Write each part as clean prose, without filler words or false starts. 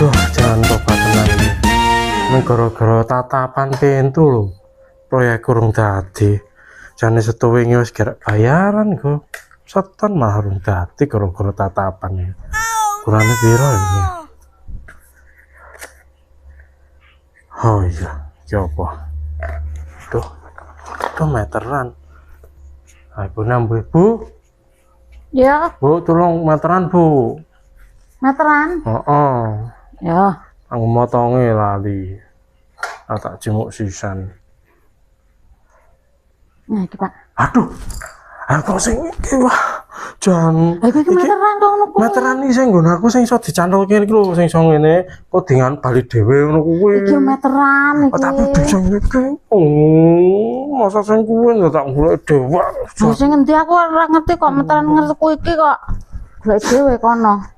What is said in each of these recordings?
Duh, jangan tobat tenan iki. Gara-gara tatapan pintu lho. Proyek kurung dadi. Jane setu wingi wis gerek bayaran kok. Seton malah urung dadi gara-gara tatapan iki. Kurane piro iki? Oh iya, iki apa? Duh, itu meteran. Ibu nambah Bu. Ya, Bu, tolong meteran Bu. meteran. Heeh. Ya, Aku motonge lali. Tak jenguk sisan. nah iki Pak. Aduh. Aku sing iki wah. Jan. Lah iki meteran kok ngono kuwi. Meteran iki sing nggon aku sing iso dicantolke iki lho sing iso ngene kodingan bali dhewe ngono kuwi. Iki meteran iki. Oh, tapi bisa iki. Masa sing kuwi tak golek dhewe. Lho sing endi aku ora ngerti kok meteran ngerti iki kok. Golek dhewe kono.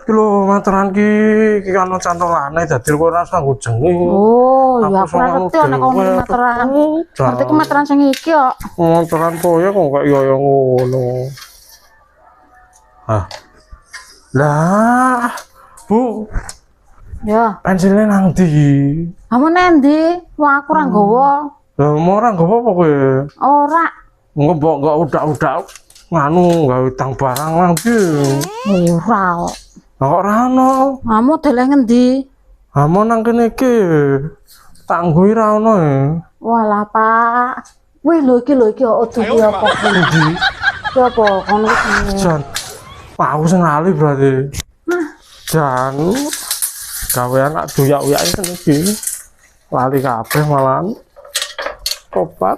Iki lho meteran iki kan cantolane dadi kok ora sanggo jeneng. Oh, ya Aku aku ora ngerti ana kok meteran. Ngerti ku meteran sing iki kok. Meteran koyo kok kaya ngono. Ah. Lah, Bu, Ya, pensilnya nang ndi? kamu nendi? Wah, aku ora nggawa. Lah mau ora nggawa apa kowe? Ora. Engko mbok enggak udak-udak nganu gawe tang barang lagi. Ora. Lah kok ora ono? Kamu deleh ngendi? Ha mau nang kene iki. Tak nggo ora ono e. Walah, Pak. Wih, lho iki ojo iki apa kuwi? Iki apa kono iki? Jan. Wah, aku sing lali berarti. Jan. Gawean tak doyak-uyake kene iki. Lali kabeh malahan. Obat.